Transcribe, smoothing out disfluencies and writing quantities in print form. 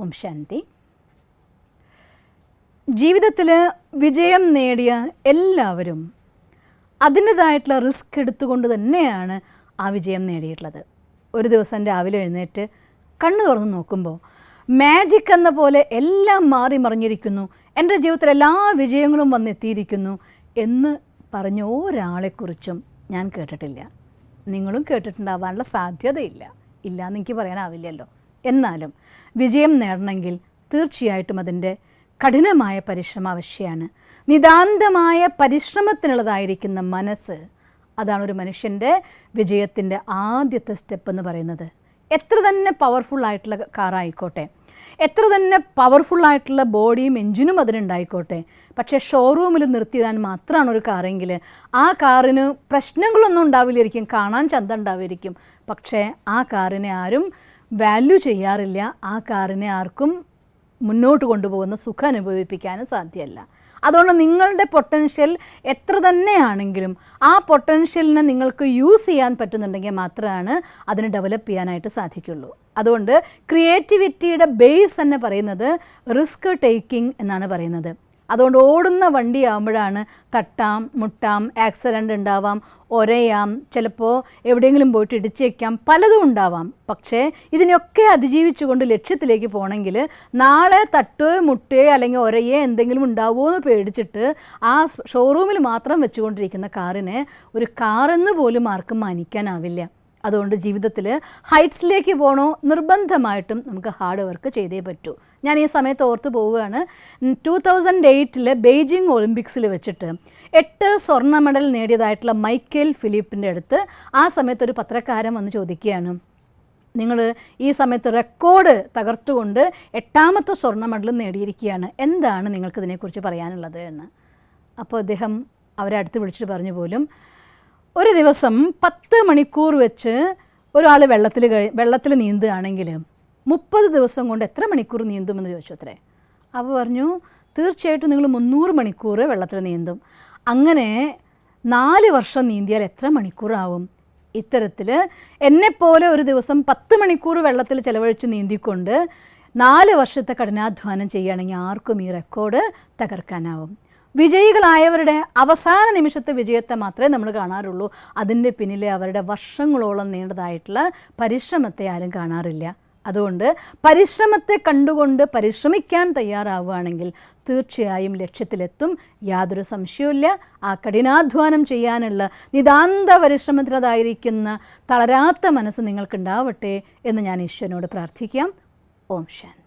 ഓം ശാന്തി. ജീവിതത്തിൽ വിജയം നേടിയ എല്ലാവരും അതിൻ്റേതായിട്ടുള്ള റിസ്ക് എടുത്തുകൊണ്ട് തന്നെയാണ് ആ വിജയം നേടിയിട്ടുള്ളത്. ഒരു ദിവസം രാവിലെ എഴുന്നേറ്റ് കണ്ണു തുറന്ന് നോക്കുമ്പോൾ മാജിക് എന്ന പോലെ എല്ലാം മാറി മറിഞ്ഞിരിക്കുന്നു, എൻ്റെ ജീവിതത്തിൽ എല്ലാ വിജയങ്ങളും വന്നെത്തിയിരിക്കുന്നു എന്ന് പറഞ്ഞ ഒരാളെക്കുറിച്ചും ഞാൻ കേട്ടിട്ടില്ല. നിങ്ങളും കേട്ടിട്ടുണ്ടാവാനുള്ള സാധ്യതയില്ല. ഇല്ലയെന്ന് എനിക്ക് പറയാനാവില്ലല്ലോ. എന്നാലും വിജയം നേടണമെങ്കിൽ തീർച്ചയായിട്ടും അതിൻ്റെ കഠിനമായ പരിശ്രമം ആവശ്യമാണ്. നിതാന്തമായ പരിശ്രമത്തിനുള്ളതായിരിക്കുന്ന മനസ്സ്, അതാണ് ഒരു മനുഷ്യൻ്റെ വിജയത്തിൻ്റെ ആദ്യത്തെ സ്റ്റെപ്പ് എന്ന് പറയുന്നത്. എത്ര തന്നെ പവർഫുള്ളായിട്ടുള്ള കാറായിക്കോട്ടെ, എത്ര തന്നെ പവർഫുള്ളായിട്ടുള്ള ബോഡിയും എൻജിനും അതിനുണ്ടായിക്കോട്ടെ, പക്ഷേ ഷോറൂമിൽ നിർത്തിയിടാൻ മാത്രമാണ് ഒരു കാറെങ്കിൽ ആ കാറിന് പ്രശ്നങ്ങളൊന്നും ഉണ്ടാവില്ലായിരിക്കും, കാണാൻ ചന്തം ഉണ്ടാവുമായിരിക്കും. പക്ഷേ ആ കാറിനെ ആരും വാല്യൂ ചെയ്യാറില്ല. ആ കാറിനെ ആർക്കും മുന്നോട്ട് കൊണ്ടുപോകുന്ന സുഖം അനുഭവിപ്പിക്കാനും സാധ്യമല്ല. അതുകൊണ്ട് നിങ്ങളുടെ പൊട്ടൻഷ്യൽ എത്ര തന്നെയാണെങ്കിലും ആ പൊട്ടൻഷ്യലിനെ നിങ്ങൾക്ക് യൂസ് ചെയ്യാൻ പറ്റുന്നുണ്ടെങ്കിൽ മാത്രമാണ് അതിനെ ഡെവലപ്പ് ചെയ്യാനായിട്ട് സാധിക്കുള്ളൂ. അതുകൊണ്ട് ക്രിയേറ്റിവിറ്റിയുടെ ബേസ് തന്നെ പറയുന്നത് റിസ്ക് ടേക്കിംഗ് എന്നാണ് പറയുന്നത്. അതുകൊണ്ട് ഓടുന്ന വണ്ടിയാകുമ്പോഴാണ് തട്ടാം, മുട്ടാം, ആക്സിഡൻ്റ് ഉണ്ടാവാം, ഒരയാം, ചിലപ്പോൾ എവിടെയെങ്കിലും പോയിട്ട് ഇടിച്ചേക്കാം, പലതും ഉണ്ടാവാം. പക്ഷേ ഇതിനൊക്കെ അതിജീവിച്ചുകൊണ്ട് ലക്ഷ്യത്തിലേക്ക് പോകണമെങ്കിൽ നാളെ തട്ടുകയോ മുട്ടുകയോ അല്ലെങ്കിൽ ഒരയോ എന്തെങ്കിലും ഉണ്ടാവുമോ എന്ന് പേടിച്ചിട്ട് ആ ഷോറൂമിൽ മാത്രം വെച്ചുകൊണ്ടിരിക്കുന്ന കാറിനെ ഒരു കാറെന്ന് പോലും ആർക്കും മാനിക്കാനാവില്ല. അതുകൊണ്ട് ജീവിതത്തിൽ ഹൈറ്റ്സിലേക്ക് പോകണോ നിർബന്ധമായിട്ടും നമുക്ക് ഹാർഡ് വർക്ക് ചെയ്തേ പറ്റൂ. ഞാൻ ഈ സമയത്ത് ഓർത്ത് പോവുകയാണ്, 2008 ബെയ്ജിങ് ഒളിമ്പിക്സിൽ വെച്ചിട്ട് 8 സ്വർണ്ണ മെഡൽ നേടിയതായിട്ടുള്ള മൈക്കേൽ ഫിലിപ്പിൻ്റെ അടുത്ത് ആ സമയത്ത് ഒരു പത്രക്കാരൻ വന്ന് ചോദിക്കുകയാണ്, നിങ്ങൾ ഈ സമയത്ത് റെക്കോർഡ് തകർത്തുകൊണ്ട് 8ാമത്തെ സ്വർണ്ണ മെഡൽ നേടിയിരിക്കുകയാണ്, എന്താണ് നിങ്ങൾക്കിതിനെക്കുറിച്ച് പറയാനുള്ളത് എന്ന്. അപ്പോൾ അദ്ദേഹം അവരെ അടുത്ത് വിളിച്ചിട്ട് പോലും, ഒരു ദിവസം 10 മണിക്കൂർ വെച്ച് ഒരാൾ വെള്ളത്തിൽ നീന്തുകയാണെങ്കിൽ 30 ദിവസം കൊണ്ട് എത്ര മണിക്കൂർ നീന്തുമെന്ന് ചോദിച്ചു അത്രേ. അപ്പോൾ പറഞ്ഞു, തീർച്ചയായിട്ടും നിങ്ങൾ 300 മണിക്കൂർ വെള്ളത്തിൽ നീന്തും. അങ്ങനെ 4 വർഷം നീന്തിയാൽ എത്ര മണിക്കൂറാവും? ഇത്തരത്തിൽ എന്നെപ്പോലെ ഒരു ദിവസം 10 മണിക്കൂർ വെള്ളത്തിൽ ചിലവഴിച്ച് നീന്തിക്കൊണ്ട് 4 വർഷത്തെ കഠിനാധ്വാനം ചെയ്യുകയാണെങ്കിൽ ആർക്കും ഈ റെക്കോർഡ് തകർക്കാനാവും. വിജയികളായവരുടെ അവസാന നിമിഷത്തെ വിജയത്തെ മാത്രമേ നമ്മൾ കാണാറുള്ളൂ. അതിൻ്റെ പിന്നിലെ അവരുടെ വർഷങ്ങളോളം നീണ്ടതായിട്ടുള്ള പരിശ്രമത്തെ ആരും കാണാറില്ല. അതുകൊണ്ട് പരിശ്രമത്തെ കണ്ടുകൊണ്ട് പരിശ്രമിക്കാൻ തയ്യാറാവുകയാണെങ്കിൽ തീർച്ചയായും ലക്ഷ്യത്തിലെത്തും, യാതൊരു സംശയവുമില്ല. ആ കഠിനാധ്വാനം ചെയ്യാനുള്ള നിതാന്ത പരിശ്രമത്തിനതായിരിക്കുന്ന തളരാത്ത മനസ്സ് നിങ്ങൾക്കുണ്ടാവട്ടെ എന്ന് ഞാൻ ഈശ്വരനോട് പ്രാർത്ഥിക്കാം. ഓം ശാന്തി.